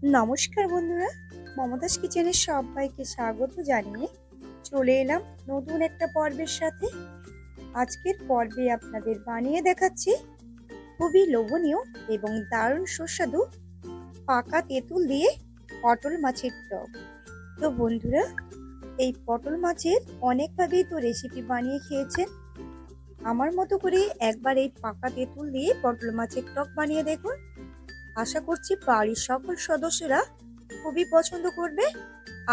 নমস্কার বন্ধুরা, মমতাজ কিচেনের সবাইকে স্বাগত জানিয়ে চলে এলাম নতুন একটা পর্বের সাথে। আজকের পর্বে আপনাদের বানিয়ে দেখাচ্ছি খুবই লোভনীয় এবং দারুণ সুস্বাদু পাকা তেঁতুল দিয়ে পটল মাছের টক। তো বন্ধুরা, এই পটল মাছের অনেকভাবেই তো রেসিপি বানিয়ে খেয়েছেন। আমার মতো করে একবার এই পাকা তেঁতুল দিয়ে পটল মাছের টক বানিয়ে দেখুন। আশা করছি বাড়ির সকল সদস্যরা খুবই পছন্দ করবে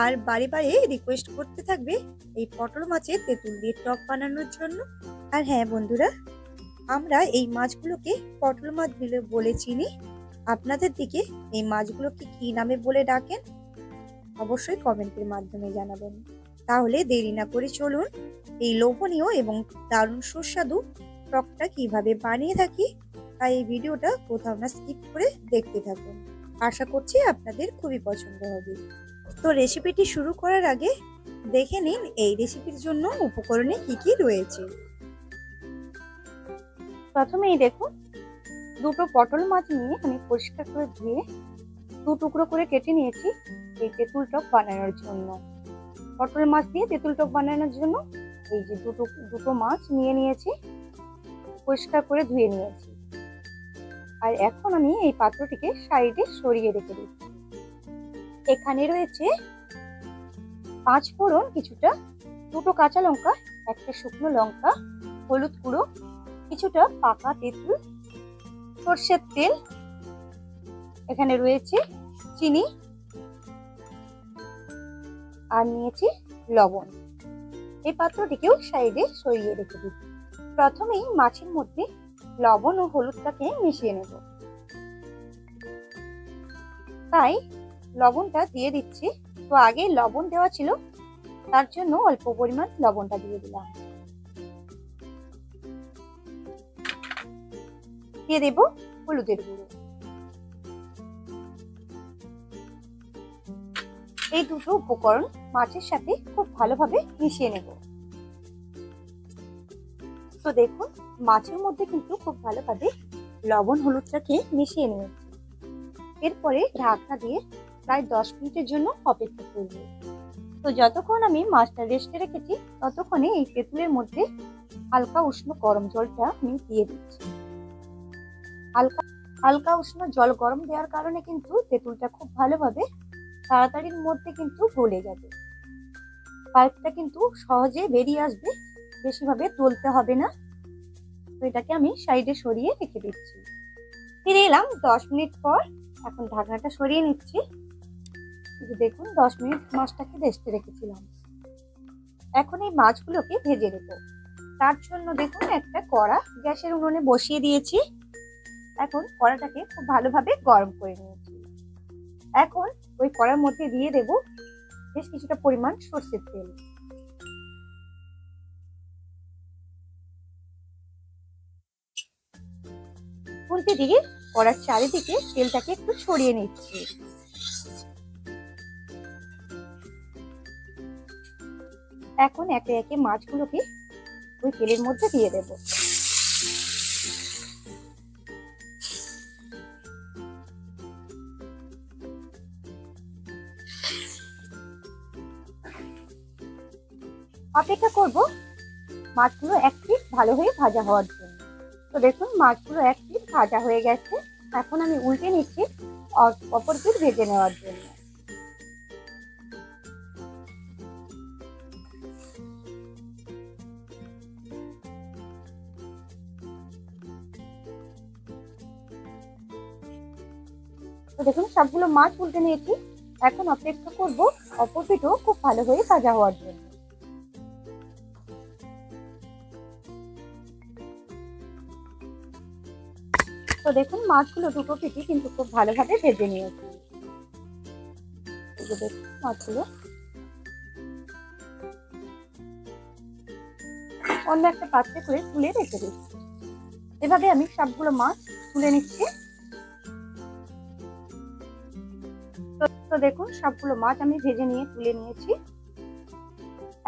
আর বারে বারে রিকোয়েস্ট করতে থাকবে এই পটল মাছের তেঁতুল দিয়ে টক বানানোর জন্য। আর হ্যাঁ বন্ধুরা, আমরা এই মাছগুলোকে পটল মাছ বলে চিনি। আপনাদের দিকে এই মাছগুলোকে কি নামে বলে ডাকেন অবশ্যই কমেন্টের মাধ্যমে জানাবেন। তাহলে দেরি না করে চলুন এই লোভনীয় এবং দারুণ সুস্বাদু টকটা কিভাবে বানিয়ে থাকি, তাই এই ভিডিওটা কোথাও না স্কিপ করে দেখতে থাকুন। আশা করছি আপনাদের খুবই পছন্দ হবে। তো রেসিপিটি শুরু করার আগে দেখে নিন এই রেসিপির জন্য উপকরণে কি কি রয়েছে। প্রথমেই দেখুন, দুটো পটল মাছ নিয়ে আমি পরিষ্কার করে ধুয়ে দু টুকরো করে কেটে নিয়েছি এই তেঁতুল টক বানানোর জন্য। পটল মাছ দিয়ে তেঁতুল টক বানানোর জন্য এই যে দুটো মাছ নিয়ে নিয়েছি, পরিষ্কার করে ধুয়ে নিয়েছি। আর এখন আমি এই পাত্রটিকে সাইডে সরিয়ে রেখে দিচ্ছি। এখানে রয়েছে 5 ফোড়ন, কিছুটা দুটো কাঁচা লঙ্কা, একটা শুকনো লঙ্কা, হলুদ গুঁড়ো, কিছুটা পাকা তেঁতুল, সর্ষের তেল, এখানে রয়েছে চিনি, আর নিয়েছি লবণ। এই পাত্রটিকেও সাইডে সরিয়ে রেখে দিচ্ছি। প্রথমেই মাছের মধ্যে লবণ ও হলুদটাকে মিশিয়ে নেব, তাই লবণটা দিয়ে দিচ্ছি। তো আগে লবণ দেওয়া ছিল, তার জন্য অল্প পরিমাণ লবণটা দিয়ে দিলাম। দিয়ে দেব হলুদের গুঁড়ো। এই দুটো উপকরণ মাছের সাথে খুব ভালোভাবে মিশিয়ে নেব। তো দেখুন, মাছের মধ্যে কিন্তু খুব ভালোভাবে লবণ হলুদটাকে মিশিয়ে নিয়েছি। এরপরে ঢাকনা দিয়ে প্রায় 10 মিনিটের জন্য অপেক্ষা করব। তো যতক্ষণ আমি মাছটা রেস্টে রেখেছি ততক্ষণে এই তেঁতুলের মধ্যে হালকা উষ্ণ গরম জলটা আমি দিয়ে দিচ্ছি। হালকা হালকা উষ্ণ জল গরম দেওয়ার কারণে কিন্তু তেঁতুলটা খুব ভালোভাবে তাড়াতাড়ির মধ্যে কিন্তু গলে যাবে। পাল্পটা কিন্তু সহজে বেরিয়ে আসবে, বেশিভাবে তুলতে হবে না। তো এটাকে আমি সাইডে সরিয়ে রেখে দিচ্ছি। ফিরে এলাম 10 মিনিট পর। এখন ঢাকনাটা সরিয়ে নিচ্ছি। দেখুন, 10 মিনিট মাছটাকে রেস্টে রেখেছিলাম। এখন এই মাছগুলোকে ভেজে নেব। তার জন্য দেখুন, একটা কড়া গ্যাসের উনুনে বসিয়ে দিয়েছি। এখন কড়াটাকে খুব ভালোভাবে গরম করে নিয়েছি। এখন ওই কড়ার মধ্যে দিয়ে দেব বেশ কিছুটা পরিমাণ সরষের তেল। উল্টে দিয়ে কড়ার চারিদিকে তেলটাকে একটু ছড়িয়ে নিচ্ছি। এখন একে একে মাছগুলোকে ওই তেলের মধ্যে দিয়ে দেব। অপেক্ষা করব মাছগুলো এক পিঠ ভালো হয়ে ভাজা হওয়ার জন্য। তো দেখুন, মাছগুলো এক পিঠ ভাজা হয়ে গেছে। এখন আমি উল্টে নিচ্ছি অপর পিঠ ভেজে নেওয়ার জন্য। তো দেখুন, সবগুলো মাছ উল্টে নিয়েছি। এখন অপেক্ষা করব অপর পিঠও খুব ভালো হয়ে ভাজা হওয়ার জন্য। তো দেখুন, মাছগুলো দুটো পিঠই কিন্তু খুব ভালোভাবে ভেজে নিয়েছি। দেখুন, মাছগুলো অন্য একটা পাত্রে করে তুলে রেখে দিচ্ছি। এভাবে আমি সবগুলো মাছ তুলে নিচ্ছি। তো দেখুন, সবগুলো মাছ আমি ভেজে নিয়ে তুলে নিয়েছি।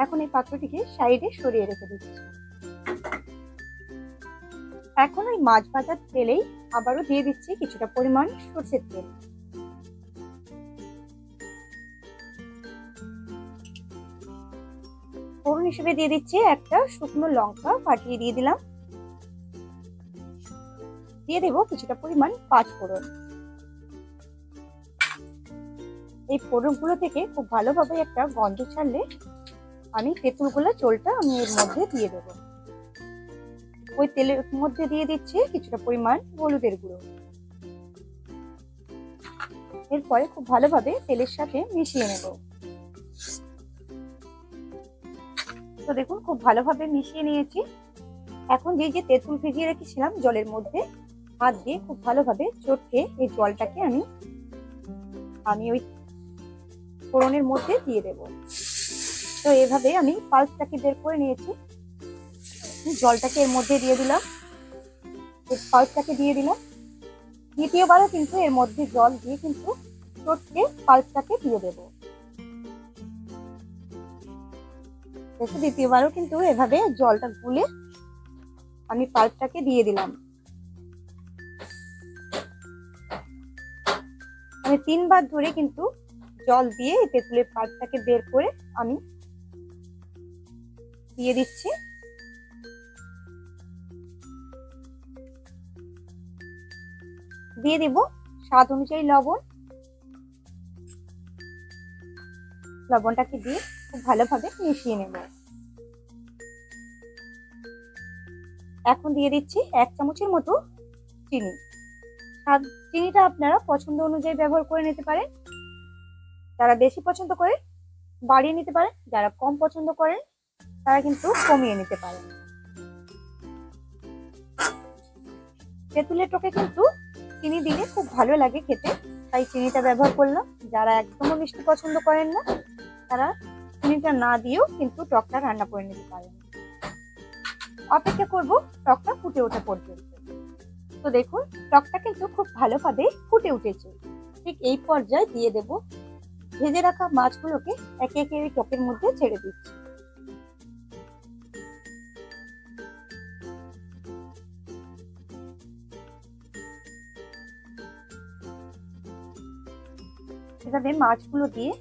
এখন এই পাত্রটিকে সাইডে সরিয়ে রেখে দিচ্ছি। এখন ওই মাছ ভাজার তেলেই আবারও দিয়ে দিচ্ছি কিছুটা পরিমাণ সরষের তেল। ফোড়ন হিসেবে দিয়ে দিচ্ছি একটা শুকনো লঙ্কা ফাটিয়ে দিয়ে দিলাম। দিয়ে দেবো কিছুটা পরিমাণ পাঁচফোড়ন। এই ফোড়নগুলো থেকে খুব ভালোভাবে একটা গন্ধ ছাড়লে আমি তেঁতুলগুলো চোলটা আমি এর মধ্যে দিয়ে দেবো। ওই তেলের মধ্যে দিয়ে দিচ্ছি কিছুটা পরিমাণ হলুদের গুঁড়ো। এরপরে খুব ভালোভাবে তেলের সাথে মিশিয়ে নেব। তো দেখুন খুব ভালোভাবে মিশিয়ে নিয়েছি। এখন যে তেঁতুল ভিজিয়ে রেখেছিলাম জলের মধ্যে হাত দিয়ে খুব ভালোভাবে চটকে এই জলটাকে আমি ওই ফোড়নের মধ্যে দিয়ে দেব। তো এভাবে আমি পাল্পটাকে বের করে নিয়েছি। জলটাকে এর মধ্যে দিয়ে দিলাম, পাল্পটাকে দিয়ে দিলাম। দ্বিতীয়বারও কিন্তু এর মধ্যে জল দিয়ে কিন্তু চটকে পাল্পটাকে দিয়ে দেব। দেখো দ্বিতীয়বারও কিন্তু এভাবে জলটা গুলে আমি পাল্পটাকে দিয়ে দিলাম। আমি 3 বার ধরে কিন্তু জল দিয়ে তেঁতুলের পাল্পটাকে বের করে আমি দিয়ে দিচ্ছি। দিয়ে দেব স্বাদ অনুযায়ী লবণ। লবণটাকে দিয়ে খুব ভালোভাবে মিশিয়ে নেব। এখন দিয়ে দিচ্ছি 1 চামচের মতো চিনি। চিনিটা আপনারা পছন্দ অনুযায়ী ব্যবহার করে নিতে পারেন। যারা বেশি পছন্দ করে বাড়িয়ে নিতে পারেন, যারা কম পছন্দ করেন তারা কিন্তু কমিয়ে নিতে পারেন। তেঁতুলের টকে কিন্তু চিনি দিলে খুব ভালো লাগে খেতে, তাই চিনিটা ব্যবহার করলাম। যারা একদমও মিষ্টি পছন্দ করেন না তারা চিনিটা না দিয়েও কিন্তু টকটা রান্না করে নিতে পারেন। অপেক্ষা করব টকটা ফুটে ওঠা পর্যন্ত। তো দেখুন টকটা কিন্তু খুব ভালোভাবে ফুটে উঠেছে। ঠিক এই পর্যায়ে দিয়ে দেব ভেজে রাখা মাছগুলোকে একে একে এই টকের মধ্যে ছেড়ে দিচ্ছি। এভাবে মাছগুলো দিয়ে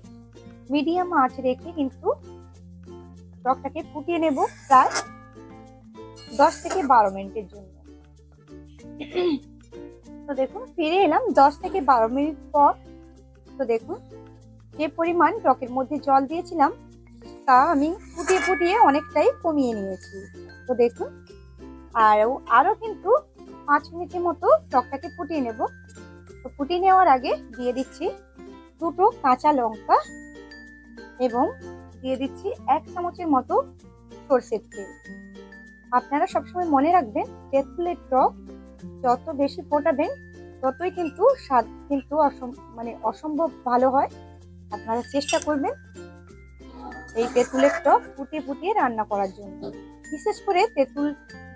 মিডিয়াম আঁচ রেখে কিন্তু টকটাকে ফুটিয়ে নেব প্রায় 10 থেকে 12 মিনিটের জন্য। তো দেখুন ফিরে এলাম 10 থেকে 12 মিনিট পর। তো দেখুন যে পরিমাণ টকের মধ্যে জল দিয়েছিলাম তা আমি ফুটিয়ে ফুটিয়ে অনেকটাই কমিয়ে নিয়েছি। তো দেখুন আরো কিন্তু 5 মিনিটের মতো টকটাকে ফুটিয়ে নেব। তো ফুটিয়ে নেওয়ার আগে দিয়ে দিচ্ছি 2টো কাঁচা লঙ্কা এবং দিয়ে দিচ্ছি 1 চামচের মতো সরষের তেল। আপনারা সবসময় মনে রাখবেন তেঁতুলের টক যত বেশি ফোটাবেন ততই কিন্তু স্বাদ কিন্তু অসম্ভব ভালো হয়। আপনারা চেষ্টা করবেন এই তেঁতুলের টক ফুটিয়ে ফুটিয়ে রান্না করার জন্য। বিশেষ করে তেঁতুল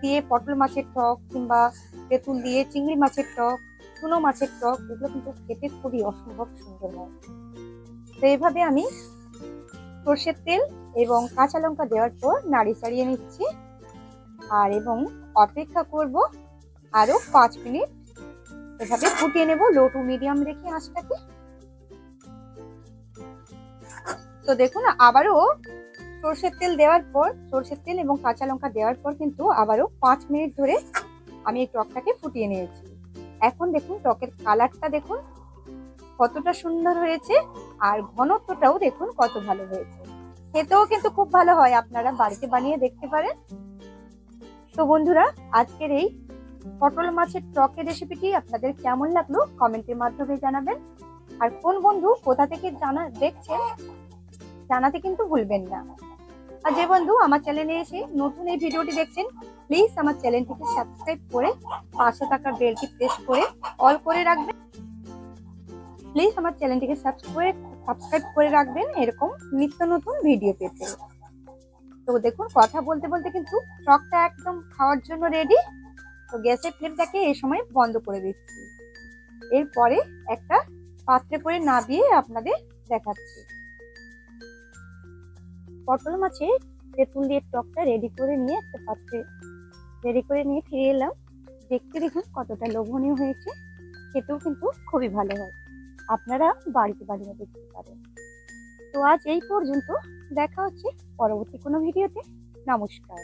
দিয়ে পটল মাছের টক কিংবা তেঁতুল দিয়ে চিংড়ি মাছের টক, চুনো মাছের টক, এগুলো কিন্তু খেতে খুবই অসম্ভব সুন্দর হয়। তো এইভাবে আমি সরষের তেল এবং কাঁচা লঙ্কা দেওয়ার পর নাড়ি চাড়িয়ে নিচ্ছি এবং অপেক্ষা করব আরো 5 মিনিট। এভাবে ফুটিয়ে নেব লো টু মিডিয়াম রেখে আঁচটাকে। তো দেখুন আবারও সরষের তেল দেওয়ার পর, সরষের তেল এবং কাঁচা লঙ্কা দেওয়ার পর কিন্তু আবারও 5 মিনিট ধরে আমি এই টকটাকে ফুটিয়ে নিয়েছি। এখন দেখুন টকের কালারটা দেখুন কতটা সুন্দর হয়েছে আর ঘনত্বটাও দেখুন কত ভালো হয়েছে। খেতেও কিন্তু খুব ভালো হয়, আপনারা বাড়িতে বানিয়ে দেখতে পারেন। তো বন্ধুরা আজকের এই পটল মাছের টকের রেসিপিটি আপনাদের কেমন লাগলো কমেন্টের মাধ্যমে জানাবেন। আর কোন বন্ধু কোথা থেকে দেখছেন জানাতে কিন্তু ভুলবেন না। আর যে বন্ধু আমার চ্যানেলে এসে নতুন এই ভিডিওটি দেখছেন প্লিজ আমার চ্যানেলটিকে সাবস্ক্রাইব করে পাশে থাকা বেলটি প্রেস করে অল করে রাখবেন। প্লিজ আমার চ্যানেলটিকে সাবস্ক্রাইব করে রাখবেন এরকম নিত্য নতুন ভিডিও পেতে। তো দেখুন কথা বলতে বলতে কিন্তু টকটা একদম খাওয়ার জন্য রেডি। তো গ্যাসের ফ্লেমটাকে এই সময় বন্ধ করে দিচ্ছি। এরপরে একটা পাত্রে করে নামিয়ে আপনাদের দেখাচ্ছি। পটল মাছে তেঁতুল দিয়ে টকটা রেডি করে নিয়ে একটা পাত্রে ফিরে এলাম। দেখতে দেখুন কতটা লোভনীয় হয়েছে, খেতেও কিন্তু খুবই ভালো হয়। আপনারা বাড়িতে বানিয়ে দেখতে পারেন। তো আজ এই পর্যন্ত, দেখা হচ্ছে পরবর্তী কোনো ভিডিওতে। নমস্কার।